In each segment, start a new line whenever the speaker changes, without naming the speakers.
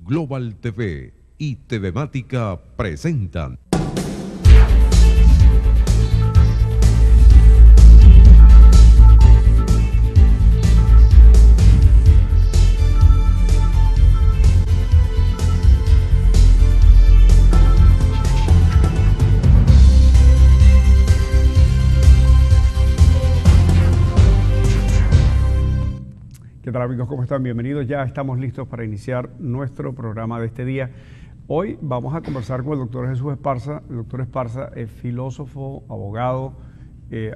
Global TV y TVmática presentan.
¿Qué tal, amigos? ¿Cómo están? Bienvenidos. Ya estamos listos para iniciar nuestro programa de este día. Hoy vamos a conversar con el doctor Jesús Esparza. El doctor Esparza es filósofo, abogado,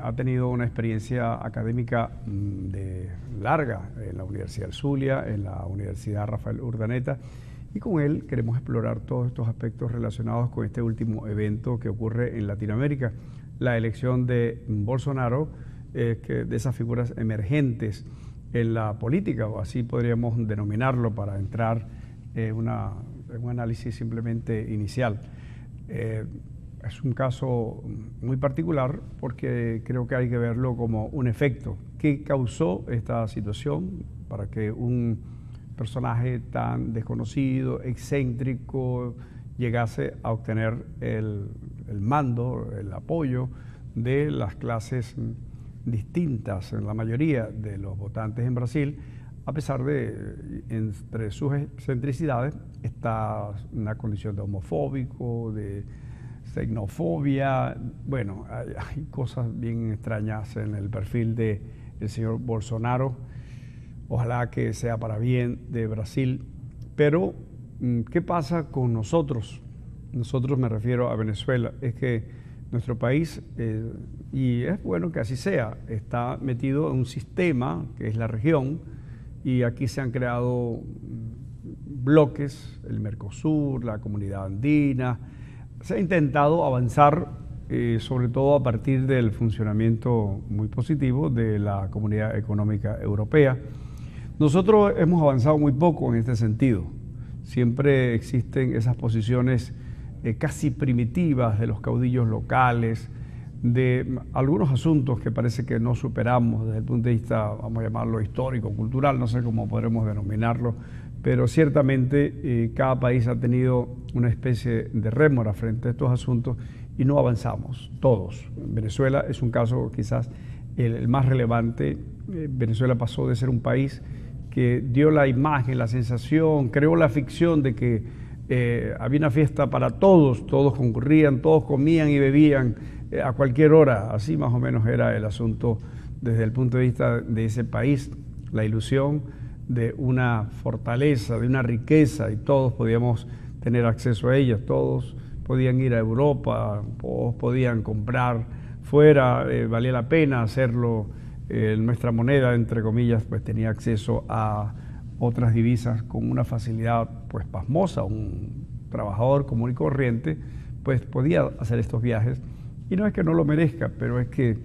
ha tenido una experiencia académica larga en la Universidad del Zulia, en la Universidad Rafael Urdaneta, y con él queremos explorar todos estos aspectos relacionados con este último evento que ocurre en Latinoamérica, la elección de Bolsonaro, de esas figuras emergentes en la política, o así podríamos denominarlo para entrar en un análisis simplemente inicial. Es un caso muy particular porque creo que hay que verlo como un efecto. ¿Qué causó esta situación para que un personaje tan desconocido, excéntrico, llegase a obtener el mando, el apoyo de las clases distintas en la mayoría de los votantes en Brasil, a pesar de, entre sus excentricidades, está una condición de homofóbico, de xenofobia? Bueno, hay cosas bien extrañas en el perfil del señor Bolsonaro. Ojalá que sea para bien de Brasil. Pero, ¿qué pasa con nosotros? Nosotros, me refiero a Venezuela. Es que nuestro país, y es bueno que así sea, está metido en un sistema que es la región, y aquí se han creado bloques, el Mercosur, la Comunidad Andina. Se ha intentado avanzar, sobre todo a partir del funcionamiento muy positivo de la Comunidad Económica Europea. Nosotros hemos avanzado muy poco en este sentido. Siempre existen esas posiciones casi primitivas de los caudillos locales, de algunos asuntos que parece que no superamos desde el punto de vista, vamos a llamarlo histórico, cultural, no sé cómo podremos denominarlo, pero ciertamente cada país ha tenido una especie de rémora frente a estos asuntos y no avanzamos, todos. Venezuela es un caso quizás el más relevante. Venezuela pasó de ser un país que dio la imagen, la sensación, creó la ficción de que había una fiesta para todos, todos concurrían, todos comían y bebían a cualquier hora. Así más o menos era el asunto desde el punto de vista de ese país, la ilusión de una fortaleza, de una riqueza, y todos podíamos tener acceso a ella, todos podían ir a Europa, todos podían comprar fuera, valía la pena hacerlo. Nuestra moneda, entre comillas, pues tenía acceso a otras divisas con una facilidad pues pasmosa. Un trabajador común y corriente pues podía hacer estos viajes, y no es que no lo merezca, pero es que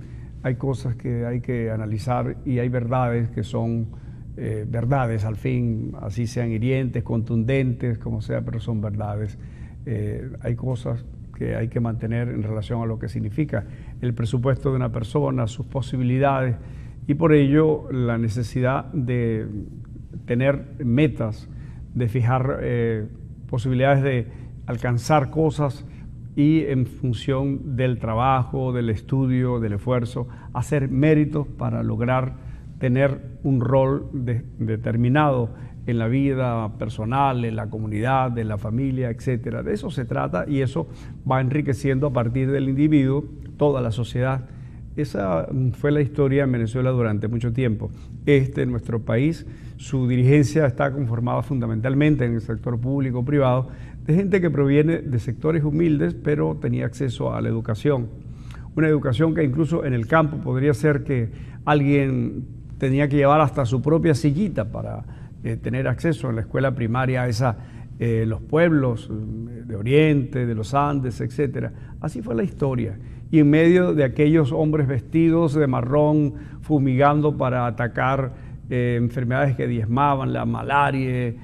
hay cosas que hay que analizar, y hay verdades que son verdades al fin, así sean hirientes, contundentes, como sea, pero son verdades. Hay cosas que hay que mantener en relación a lo que significa el presupuesto de una persona, sus posibilidades, y por ello la necesidad de tener metas, de fijar posibilidades de alcanzar cosas, y en función del trabajo, del estudio, del esfuerzo, hacer méritos para lograr tener un rol determinado en la vida personal, en la comunidad, en la familia, etcétera. De eso se trata, y eso va enriqueciendo a partir del individuo toda la sociedad. Esa fue la historia en Venezuela durante mucho tiempo. En nuestro país, su dirigencia está conformada fundamentalmente en el sector público-privado, de gente que proviene de sectores humildes, pero tenía acceso a la educación. Una educación que incluso en el campo podría ser que alguien tenía que llevar hasta su propia sillita para tener acceso en la escuela primaria a los pueblos de Oriente, de los Andes, etcétera. Así fue la historia. Y en medio de aquellos hombres vestidos de marrón, fumigando para atacar enfermedades que diezmaban, la malaria,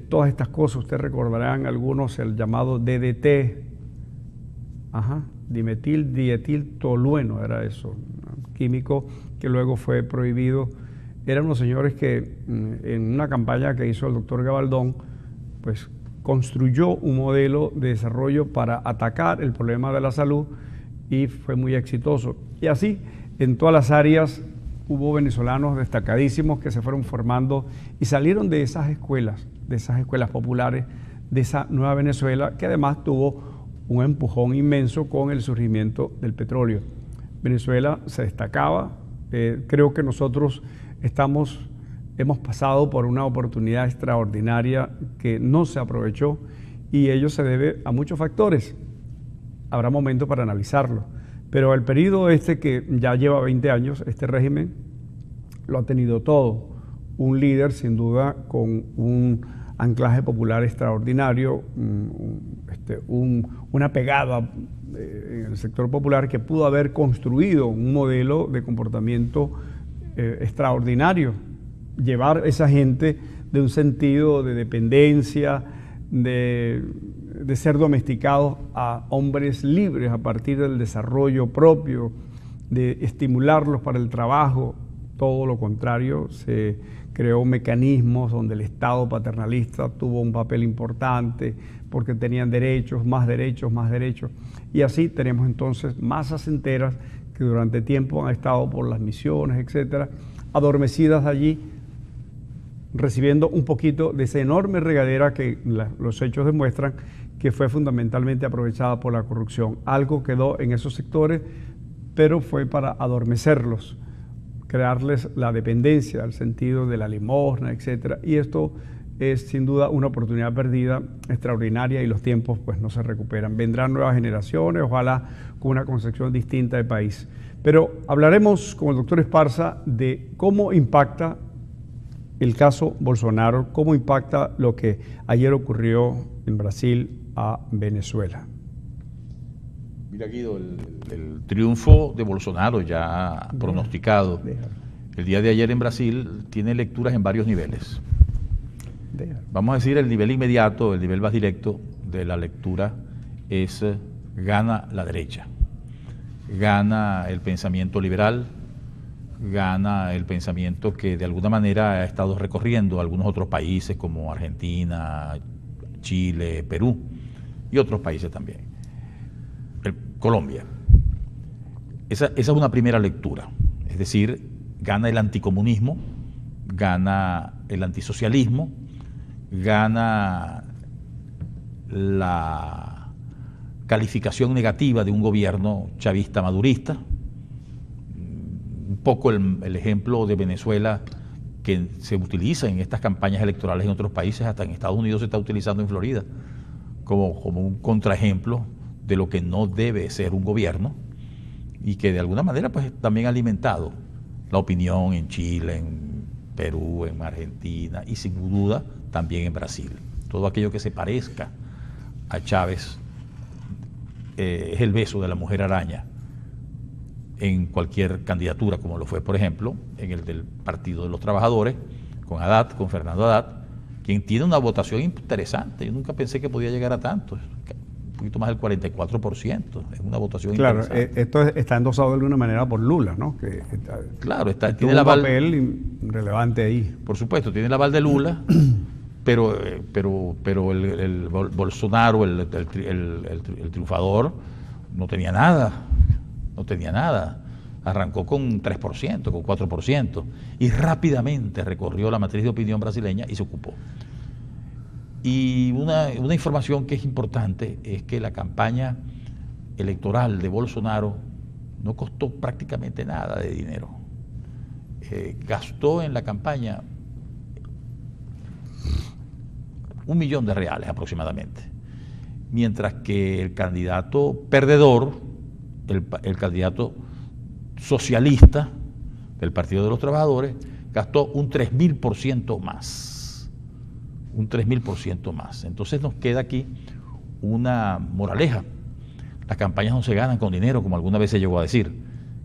todas estas cosas, ustedes recordarán algunos el llamado DDT, dimetil dietiltolueno era eso, un químico que luego fue prohibido. Eran unos señores que en una campaña que hizo el doctor Gabaldón, pues construyó un modelo de desarrollo para atacar el problema de la salud y fue muy exitoso. Y así, en todas las áreas hubo venezolanos destacadísimos que se fueron formando y salieron de esas escuelas populares, de esa nueva Venezuela, que además tuvo un empujón inmenso con el surgimiento del petróleo. Venezuela se destacaba, creo que nosotros hemos pasado por una oportunidad extraordinaria que no se aprovechó y ello se debe a muchos factores. Habrá momento para analizarlo, pero el periodo que ya lleva 20 años, este régimen lo ha tenido todo. Un líder sin duda con un anclaje popular extraordinario, una pegada en el sector popular que pudo haber construido un modelo de comportamiento extraordinario, llevar a esa gente de un sentido de dependencia, de ser domesticados a hombres libres a partir del desarrollo propio, de estimularlos para el trabajo. Todo lo contrario, se creó mecanismos donde el Estado paternalista tuvo un papel importante porque tenían derechos, más derechos, más derechos. Y así tenemos entonces masas enteras que durante tiempo han estado por las misiones, etcétera, adormecidas allí, recibiendo un poquito de esa enorme regadera que los hechos demuestran que fue fundamentalmente aprovechada por la corrupción. Algo quedó en esos sectores, pero fue para adormecerlos, crearles la dependencia, el sentido de la limosna, etcétera. Y esto es sin duda una oportunidad perdida extraordinaria y los tiempos pues no se recuperan. Vendrán nuevas generaciones, ojalá con una concepción distinta del país. Pero hablaremos con el doctor Esparza de cómo impacta el caso Bolsonaro, cómo impacta lo que ayer ocurrió en Brasil a Venezuela.
Mira, Guido, el triunfo de Bolsonaro ya pronosticado el día de ayer en Brasil tiene lecturas en varios niveles. Vamos a decir el nivel inmediato, el nivel más directo de la lectura es gana la derecha, gana el pensamiento liberal, gana el pensamiento que de alguna manera ha estado recorriendo algunos otros países como Argentina, Chile, Perú y otros países también. Colombia. Esa es una primera lectura, es decir, gana el anticomunismo, gana el antisocialismo, gana la calificación negativa de un gobierno chavista madurista, un poco el ejemplo de Venezuela que se utiliza en estas campañas electorales en otros países, hasta en Estados Unidos se está utilizando en Florida, como un contraejemplo de lo que no debe ser un gobierno y que de alguna manera pues también ha alimentado la opinión en Chile, en Perú, en Argentina y sin duda también en Brasil. Todo aquello que se parezca a Chávez es el beso de la mujer araña en cualquier candidatura, como lo fue por ejemplo en el del Partido de los Trabajadores, con Haddad, con Fernando Haddad, quien tiene una votación interesante. Yo nunca pensé que podía llegar a tanto. Un poquito más del 44%, es una votación
interesante.
Claro,
esto está endosado de alguna manera por Lula, ¿no?
Claro,
tiene un papel relevante ahí.
Por supuesto, tiene el aval de Lula, pero el Bolsonaro, el triunfador, no tenía nada, Arrancó con 3%, con 4%, y rápidamente recorrió la matriz de opinión brasileña y se ocupó. Y una información que es importante es que la campaña electoral de Bolsonaro no costó prácticamente nada de dinero. Gastó en la campaña $1 millón aproximadamente, mientras que el candidato perdedor, el candidato socialista del Partido de los Trabajadores, gastó un 3.000% más. Un 3.000% más. Entonces nos queda aquí una moraleja. Las campañas no se ganan con dinero, como alguna vez se llegó a decir,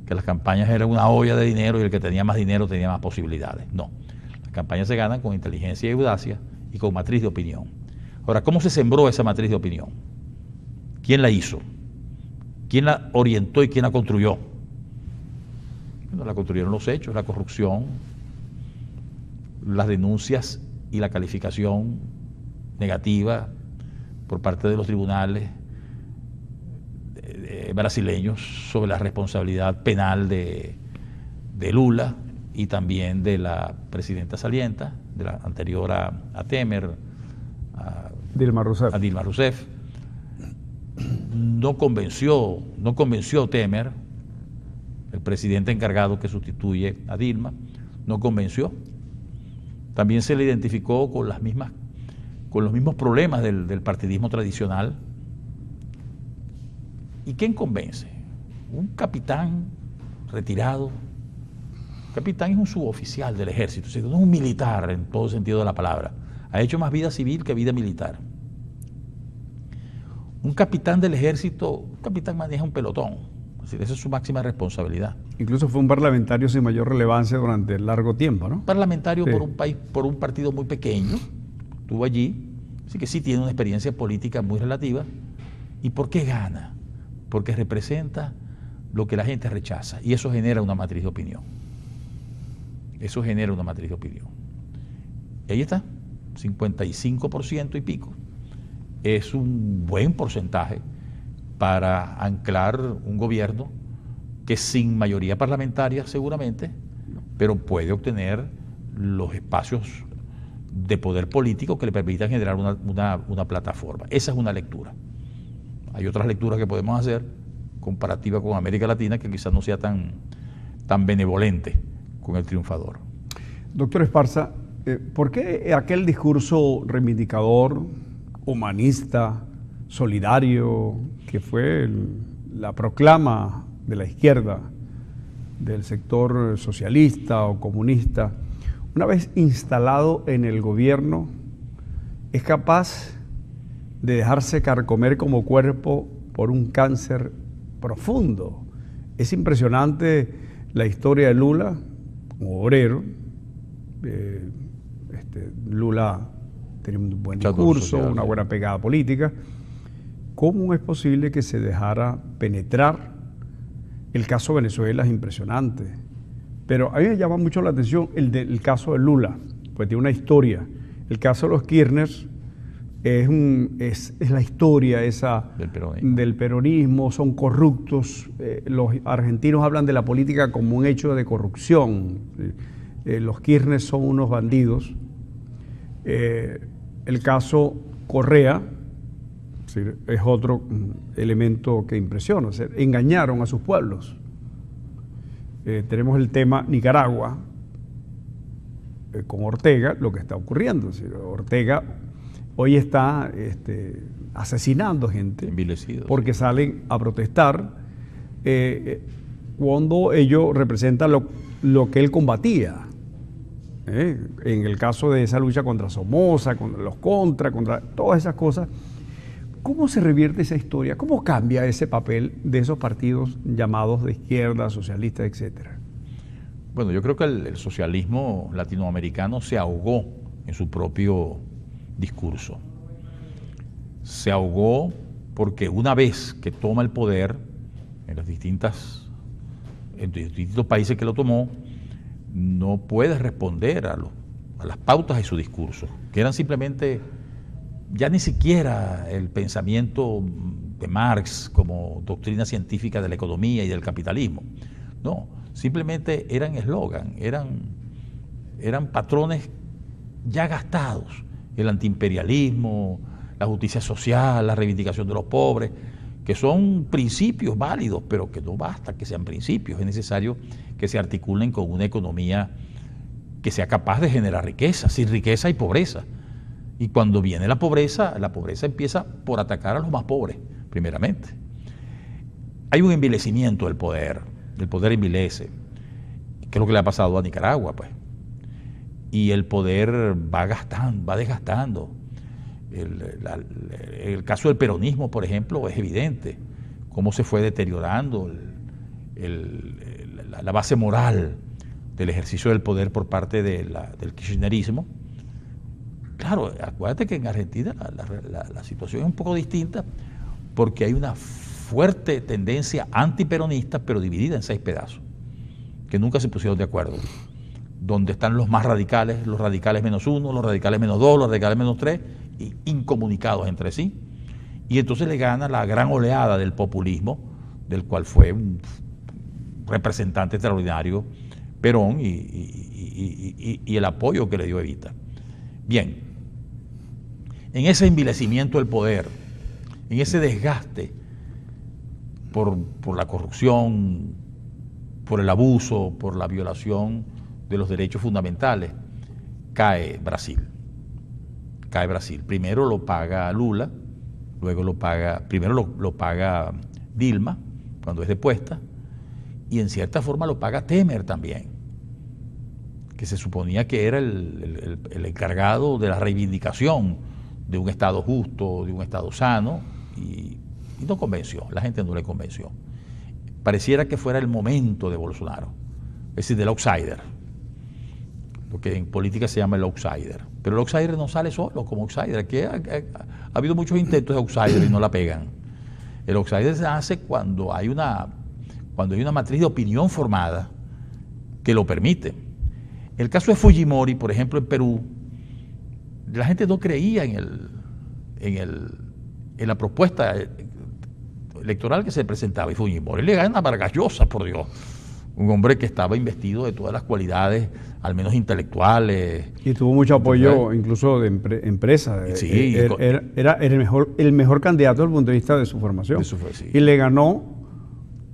que las campañas eran una olla de dinero y el que tenía más dinero tenía más posibilidades. No, las campañas se ganan con inteligencia y audacia y con matriz de opinión. Ahora, ¿cómo se sembró esa matriz de opinión? ¿Quién la hizo? ¿Quién la orientó y quién la construyó? Bueno, la construyeron los hechos, la corrupción, las denuncias y la calificación negativa por parte de los tribunales brasileños sobre la responsabilidad penal de Lula y también de la presidenta saliente, de la anterior a Temer, a
Dilma
Rousseff. No convenció Temer, el presidente encargado que sustituye a Dilma, no convenció. También se le identificó con los mismos problemas del partidismo tradicional. ¿Y quién convence? Un capitán retirado. Capitán es un suboficial del ejército, no es un militar en todo sentido de la palabra. Ha hecho más vida civil que vida militar. Un capitán del ejército, un capitán maneja un pelotón. Es decir, esa es su máxima responsabilidad.
Incluso fue un parlamentario sin mayor relevancia durante largo tiempo, ¿no?
Parlamentario
Sí.
por un partido muy pequeño, estuvo allí, así que sí tiene una experiencia política muy relativa. ¿Y por qué gana? Porque representa lo que la gente rechaza y eso genera una matriz de opinión. Eso genera una matriz de opinión. Y ahí está, 55% y pico. Es un buen porcentaje para anclar un gobierno que sin mayoría parlamentaria seguramente, pero puede obtener los espacios de poder político que le permitan generar una plataforma. Esa es una lectura. Hay otras lecturas que podemos hacer, comparativa con América Latina, que quizás no sea tan benevolente con el triunfador.
Doctor Esparza, ¿por qué aquel discurso reivindicador, humanista, solidario, que fue la proclama de la izquierda, del sector socialista o comunista, una vez instalado en el gobierno, es capaz de dejarse carcomer como cuerpo por un cáncer profundo? Es impresionante la historia de Lula como obrero. Lula tenía un buen discurso, una buena pegada política. ¿Cómo es posible que se dejara penetrar? El caso de Venezuela es impresionante, pero a mí me llama mucho la atención el caso de Lula, pues tiene una historia. El caso de los Kirchner es la historia esa del peronismo, son corruptos. Los argentinos hablan de la política como un hecho de corrupción. Los Kirchner son unos bandidos. El caso Correa es otro elemento que impresiona. O sea, engañaron a sus pueblos. Tenemos el tema Nicaragua con Ortega, lo que está ocurriendo. Ortega hoy está asesinando gente porque salen a protestar cuando ellos representan lo que él combatía. En el caso de esa lucha contra Somoza, contra todas esas cosas. ¿Cómo se revierte esa historia? ¿Cómo cambia ese papel de esos partidos llamados de izquierda, socialistas, etcétera?
Bueno, yo creo que el socialismo latinoamericano se ahogó en su propio discurso. Se ahogó porque una vez que toma el poder en los distintos países que lo tomó, no puede responder a las pautas de su discurso, que eran simplemente ya ni siquiera el pensamiento de Marx como doctrina científica de la economía y del capitalismo. No, simplemente eran eslogan, eran patrones ya gastados. El antiimperialismo, la justicia social, la reivindicación de los pobres, que son principios válidos, pero que no basta que sean principios, es necesario que se articulen con una economía que sea capaz de generar riqueza. Sin riqueza hay pobreza. Y cuando viene la pobreza empieza por atacar a los más pobres, primeramente. Hay un envilecimiento del poder envilece, que es lo que le ha pasado a Nicaragua, pues. Y el poder va desgastando. El caso del peronismo, por ejemplo, es evidente, cómo se fue deteriorando la base moral del ejercicio del poder por parte del kirchnerismo. Claro, acuérdate que en Argentina la situación es un poco distinta porque hay una fuerte tendencia antiperonista, pero dividida en 6 pedazos, que nunca se pusieron de acuerdo. Donde están los más radicales, los radicales -1, los radicales -2, los radicales -3, y incomunicados entre sí. y entonces le gana la gran oleada del populismo, del cual fue un representante extraordinario Perón y el apoyo que le dio Evita. Bien, en ese envilecimiento del poder, en ese desgaste por la corrupción, por el abuso, por la violación de los derechos fundamentales, cae Brasil. Cae Brasil. Primero lo paga Lula, luego primero lo paga Dilma, cuando es depuesta, y en cierta forma lo paga Temer también, que se suponía que era el encargado de la reivindicación de un Estado justo, de un Estado sano, y no convenció, la gente no le convenció. Pareciera que fuera el momento de Bolsonaro, es decir, del outsider, lo que en política se llama el outsider. Pero el outsider no sale solo como outsider, que ha habido muchos intentos de outsider y no la pegan. El outsider se hace cuando hay una matriz de opinión formada que lo permite. El caso de Fujimori, por ejemplo, en Perú, la gente no creía en la propuesta electoral que se presentaba, y Fujimori le gana a Vargas Llosa, por Dios, un hombre que estaba investido de todas las cualidades, al menos intelectuales.
Y tuvo mucho apoyo incluso de empresas.
Sí,
era el mejor candidato desde el punto de vista de su formación.
Sí.
Y le ganó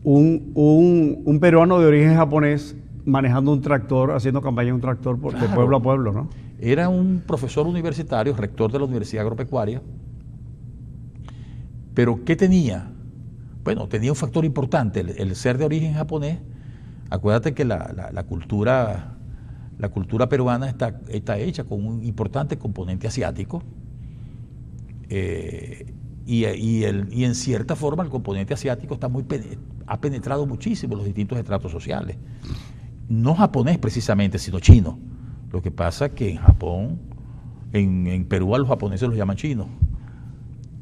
un peruano de origen japonés manejando un tractor, haciendo campaña en un tractor de pueblo a pueblo, ¿no?
Era un profesor universitario, rector de la Universidad Agropecuaria, pero ¿qué tenía? Bueno, tenía un factor importante, el ser de origen japonés. Acuérdate que la cultura peruana está hecha con un importante componente asiático, y en cierta forma el componente asiático ha penetrado muchísimo en los distintos estratos sociales. No japonés precisamente, sino chino. Lo que pasa es que en Japón, en Perú a los japoneses los llaman chinos.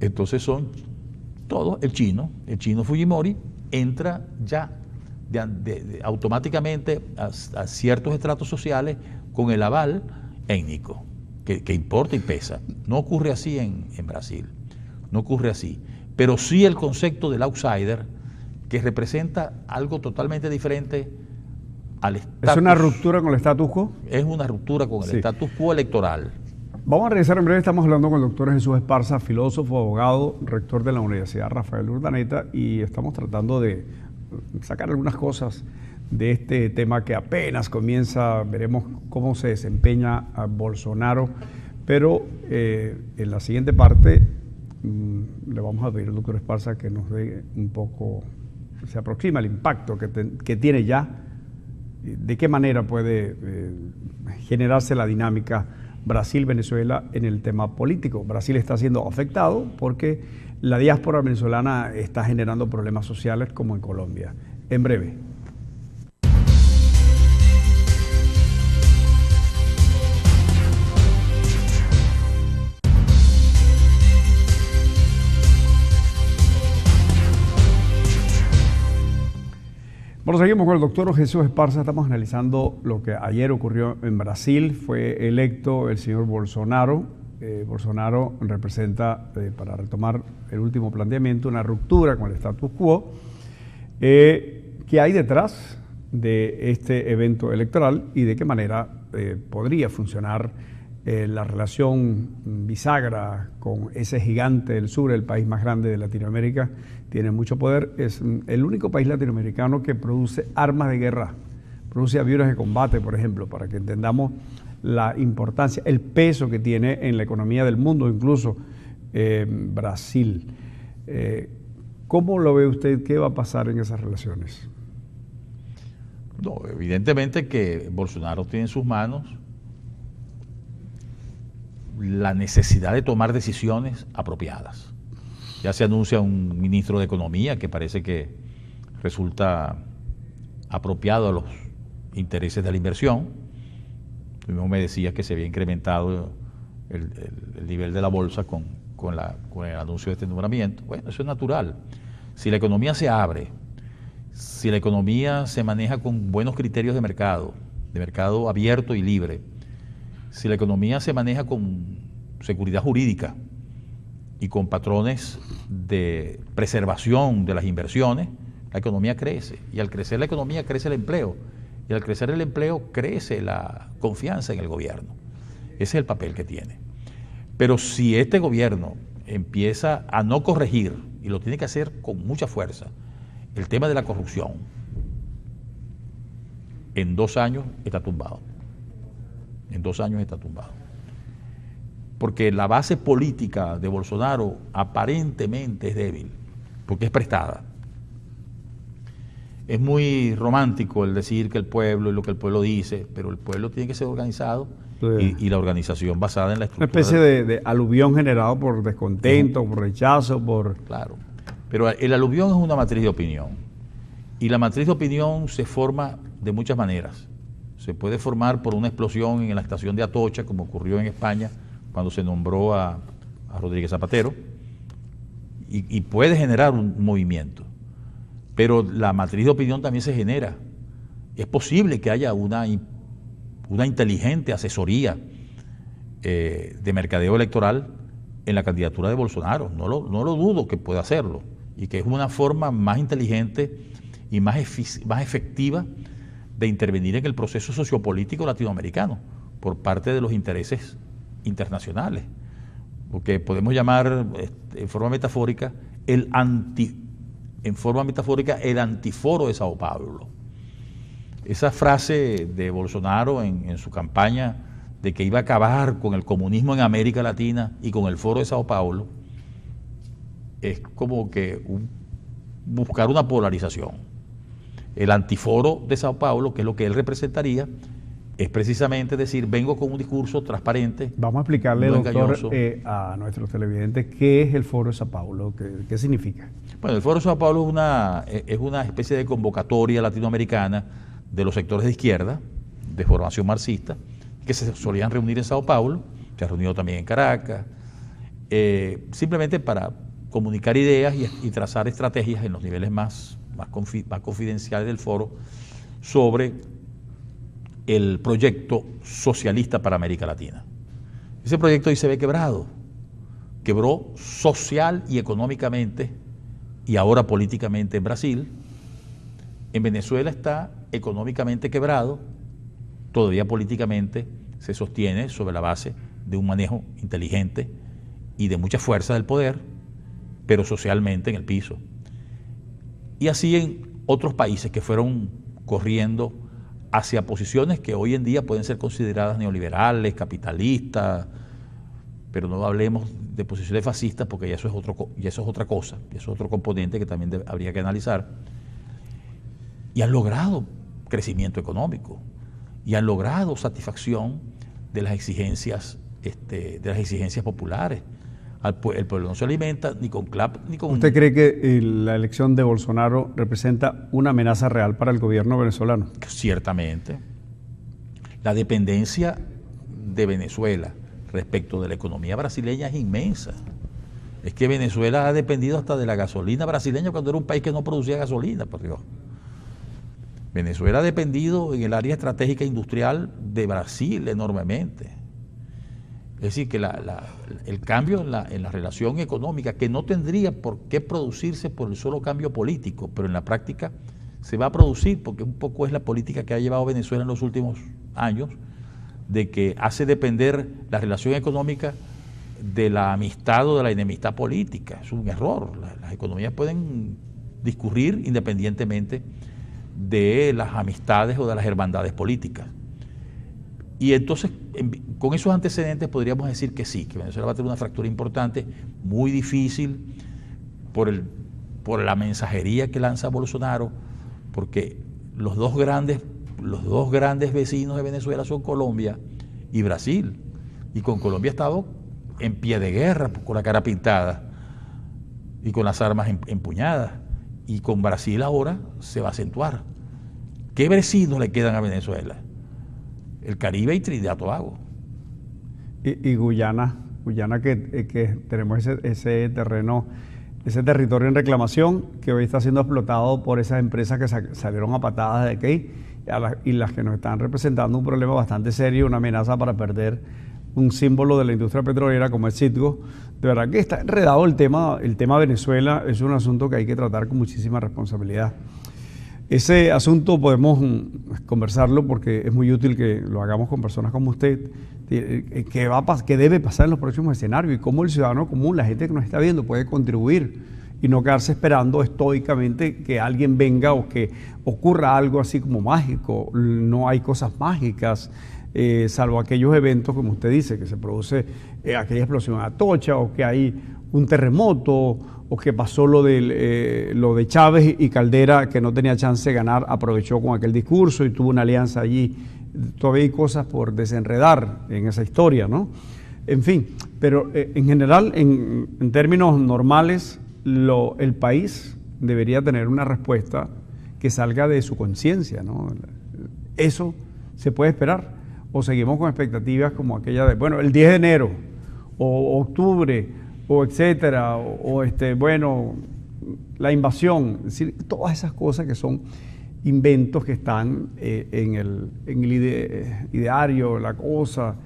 Entonces son todos el chino Fujimori entra ya automáticamente a ciertos estratos sociales con el aval étnico, que importa y pesa. No ocurre así en Brasil, no ocurre así. Pero sí el concepto del outsider, que representa algo totalmente diferente al status.
¿Es una ruptura con el status quo?
Es una ruptura con el status quo electoral.
Vamos a regresar en breve. Estamos hablando con el doctor Jesús Esparza, filósofo, abogado, rector de la Universidad Rafael Urdaneta, y estamos tratando de sacar algunas cosas de este tema que apenas comienza. Veremos cómo se desempeña a Bolsonaro, pero en la siguiente parte le vamos a pedir al doctor Esparza que nos dé un poco, se aproxima el impacto que tiene ya, de qué manera puede generarse la dinámica Brasil-Venezuela en el tema político. Brasil está siendo afectado porque la diáspora venezolana está generando problemas sociales como en Colombia. En breve. Bueno, seguimos con el doctor Jesús Esparza. Estamos analizando lo que ayer ocurrió en Brasil. Fue electo el señor Bolsonaro. Bolsonaro representa, para retomar el último planteamiento, una ruptura con el status quo. ¿Qué hay detrás de este evento electoral y de qué manera podría funcionar la relación bisagra con ese gigante del sur, el país más grande de Latinoamérica? Tiene mucho poder, es el único país latinoamericano que produce armas de guerra, produce aviones de combate, por ejemplo, para que entendamos la importancia, el peso que tiene en la economía del mundo, incluso Brasil. ¿Cómo lo ve usted? ¿Qué va a pasar en esas relaciones?
No, evidentemente que Bolsonaro tiene en sus manos la necesidad de tomar decisiones apropiadas. Ya se anuncia un ministro de Economía que parece que resulta apropiado a los intereses de la inversión. Tú mismo me decías que se había incrementado el nivel de la bolsa con el anuncio de este nombramiento. Bueno, eso es natural. Si la economía se abre, si la economía se maneja con buenos criterios de mercado abierto y libre, si la economía se maneja con seguridad jurídica y con patrones de preservación de las inversiones, la economía crece. Y al crecer la economía crece el empleo. Y al crecer el empleo crece la confianza en el gobierno. Ese es el papel que tiene. Pero si este gobierno empieza a no corregir, y lo tiene que hacer con mucha fuerza, el tema de la corrupción, en 2 años está tumbado. En 2 años está tumbado. Porque la base política de Bolsonaro aparentemente es débil, porque es prestada. Es muy romántico el decir que el pueblo y lo que el pueblo dice, pero el pueblo tiene que ser organizado, y la organización basada en la estructura.
Una especie de aluvión generado por descontento, por rechazo, por...
Claro, pero el aluvión es una matriz de opinión, y la matriz de opinión se forma de muchas maneras. Se puede formar por una explosión en la estación de Atocha, como ocurrió en España cuando se nombró a Rodríguez Zapatero, y puede generar un movimiento. Pero la matriz de opinión también se genera. Es posible que haya una inteligente asesoría de mercadeo electoral en la candidatura de Bolsonaro. No lo dudo que pueda hacerlo, y que es una forma más inteligente y más efectiva de intervenir en el proceso sociopolítico latinoamericano por parte de los intereses internacionales. Porque podemos llamar en forma metafórica el antiforo de Sao Paulo. Esa frase de Bolsonaro en su campaña de que iba a acabar con el comunismo en América Latina y con el foro de Sao Paulo, es como que buscar una polarización. El antiforo de Sao Paulo, que es lo que él representaría, es precisamente decir, vengo con un discurso transparente.
Vamos a explicarle,
no
doctor, a nuestros televidentes qué es el Foro de Sao Paulo, qué significa.
Bueno, el Foro de Sao Paulo es una especie de convocatoria latinoamericana de los sectores de izquierda, de formación marxista, que se solían reunir en Sao Paulo, se ha reunido también en Caracas, simplemente para comunicar ideas y trazar estrategias en los niveles más confidenciales del foro sobre el proyecto socialista para América Latina. Ese proyecto hoy se ve quebrado, quebró social y económicamente y ahora políticamente en Brasil. En Venezuela está económicamente quebrado, todavía políticamente se sostiene sobre la base de un manejo inteligente y de mucha fuerza del poder, pero socialmente en el piso. Y así en otros países que fueron corriendo hacia posiciones que hoy en día pueden ser consideradas neoliberales, capitalistas, pero no hablemos de posiciones fascistas porque ya eso es otra cosa, y eso es otro componente que también habría que analizar. Y han logrado crecimiento económico, y han logrado satisfacción de las exigencias populares. El pueblo no se alimenta ni con clap ni con...
¿Usted cree que la elección de Bolsonaro representa una amenaza real para el gobierno venezolano?
Ciertamente. La dependencia de Venezuela respecto de la economía brasileña es inmensa. Es que Venezuela ha dependido hasta de la gasolina brasileña cuando era un país que no producía gasolina, por Dios. Venezuela ha dependido en el área estratégica industrial de Brasil enormemente. Es decir, que el cambio en la relación económica, que no tendría por qué producirse por el solo cambio político, pero en la práctica se va a producir, porque un poco es la política que ha llevado Venezuela en los últimos años, de que hace depender la relación económica de la amistad o de la enemistad política. Es un error. Las economías pueden discurrir independientemente de las amistades o de las hermandades políticas. Y entonces, con esos antecedentes podríamos decir que sí, que Venezuela va a tener una fractura importante, muy difícil por la mensajería que lanza Bolsonaro, porque los dos grandes vecinos de Venezuela son Colombia y Brasil. Y con Colombia ha estado en pie de guerra, con la cara pintada y con las armas empuñadas. Y con Brasil ahora se va a acentuar. ¿Qué vecinos le quedan a Venezuela? El Caribe y Trinidad y Tobago.
Y Guyana que tenemos ese terreno, ese territorio en reclamación que hoy está siendo explotado por esas empresas que salieron a patadas de aquí y las que nos están representando un problema bastante serio, una amenaza para perder un símbolo de la industria petrolera como es Citgo. De verdad que está enredado el tema Venezuela, es un asunto que hay que tratar con muchísima responsabilidad. Ese asunto podemos conversarlo porque es muy útil que lo hagamos con personas como usted, que debe pasar en los próximos escenarios y cómo el ciudadano común, la gente que nos está viendo, puede contribuir y no quedarse esperando estoicamente que alguien venga o que ocurra algo así como mágico. No hay cosas mágicas, salvo aquellos eventos, como usted dice, que se produce aquella explosión en Atocha o que hay un terremoto o que pasó lo de Chávez y Caldera, que no tenía chance de ganar, aprovechó con aquel discurso y tuvo una alianza allí. Todavía hay cosas por desenredar en esa historia, ¿no? En fin, pero en general, en términos normales, el país debería tener una respuesta que salga de su conciencia, ¿no? Eso se puede esperar, o seguimos con expectativas como aquella de, bueno, el 10 de enero, o octubre, o etcétera, bueno, la invasión, es decir, todas esas cosas que son inventos que están en el ideario, la cosa,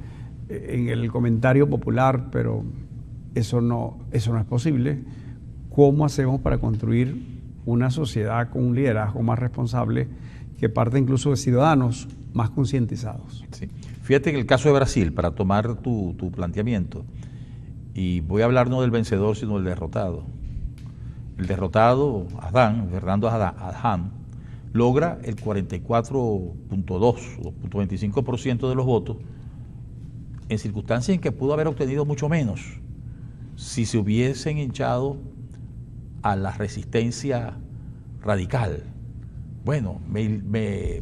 en el comentario popular, pero eso no es posible. ¿Cómo hacemos para construir una sociedad con un liderazgo más responsable que parte incluso de ciudadanos más concientizados?
Sí. Fíjate que el caso de Brasil, para tomar tu planteamiento, y voy a hablar no del vencedor, sino del derrotado. El derrotado, Fernando Haddad, logra el 44.2 o 25% de los votos, en circunstancias en que pudo haber obtenido mucho menos si se hubiesen hinchado a la resistencia radical. Bueno, me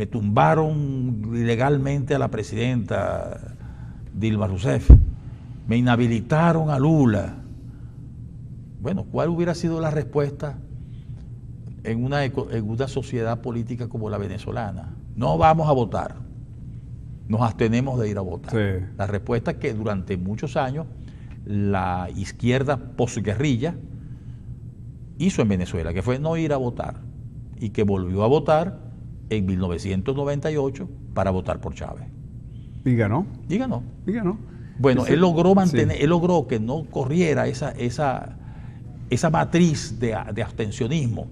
tumbaron ilegalmente a la presidenta Dilma Rousseff, me inhabilitaron a Lula. Bueno, ¿cuál hubiera sido la respuesta en una sociedad política como la venezolana? No vamos a votar, nos abstenemos de ir a votar.
Sí.
La respuesta que durante muchos años la izquierda posguerrilla hizo en Venezuela, que fue no ir a votar, y que volvió a votar en 1998 para votar por Chávez.
¿Y ganó?
Y ganó.
¿Y ganó?
Bueno,
Sí.
él logró mantener,
Sí.
él logró que no corriera esa matriz de abstencionismo,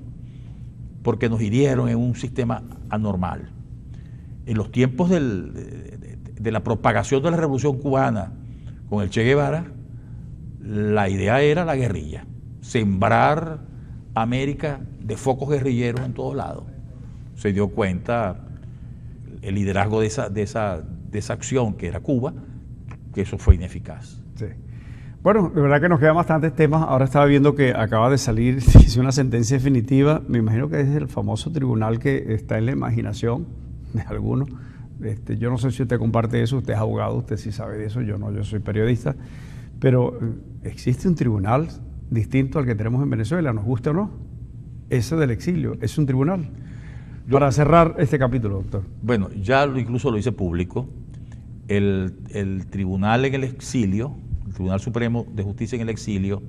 porque nos hirieron en un sistema anormal. En los tiempos de la propagación de la Revolución Cubana con el Che Guevara, la idea era la guerrilla, sembrar América de focos guerrilleros en todos lados. Se dio cuenta el liderazgo de esa acción que era Cuba, que eso fue ineficaz.
Sí. Bueno, de verdad que nos quedan bastantes temas. Ahora estaba viendo que acaba de salir, hizo una sentencia definitiva. Me imagino que es el famoso tribunal que está en la imaginación de algunos. Yo no sé si usted comparte eso, usted es abogado, usted sí sabe de eso, yo no, yo soy periodista. Pero existe un tribunal distinto al que tenemos en Venezuela, nos guste o no. Ese del exilio, es un tribunal. Para cerrar este capítulo, doctor.
Bueno, ya incluso lo hice público. El tribunal en el exilio, el Tribunal Supremo de Justicia en el exilio,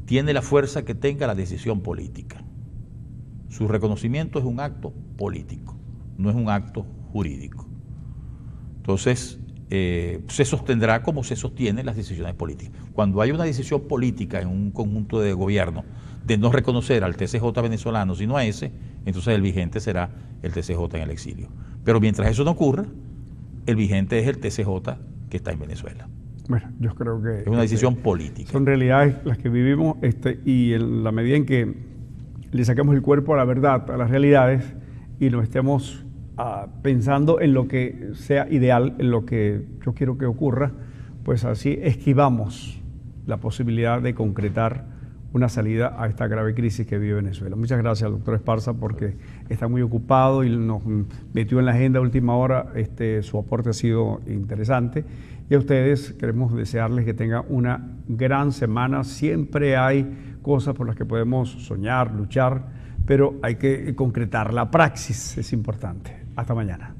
tiene la fuerza que tenga la decisión política. Su reconocimiento es un acto político, no es un acto jurídico. Entonces, se sostendrá como se sostienen las decisiones políticas. Cuando hay una decisión política en un conjunto de gobierno de no reconocer al TCJ venezolano, sino a ese, entonces el vigente será el TCJ en el exilio. Pero mientras eso no ocurra, el vigente es el TCJ que está en Venezuela.
Bueno, yo creo que...
Es una decisión política.
Son realidades las que vivimos y en la medida en que le saquemos el cuerpo a la verdad, a las realidades, y nos estemos pensando en lo que sea ideal, en lo que yo quiero que ocurra, pues así esquivamos la posibilidad de concretar una salida a esta grave crisis que vive Venezuela. Muchas gracias al doctor Esparza porque está muy ocupado y nos metió en la agenda a última hora. Su aporte ha sido interesante. Y a ustedes queremos desearles que tengan una gran semana. Siempre hay cosas por las que podemos soñar, luchar, pero hay que concretar. La praxis es importante. Hasta mañana.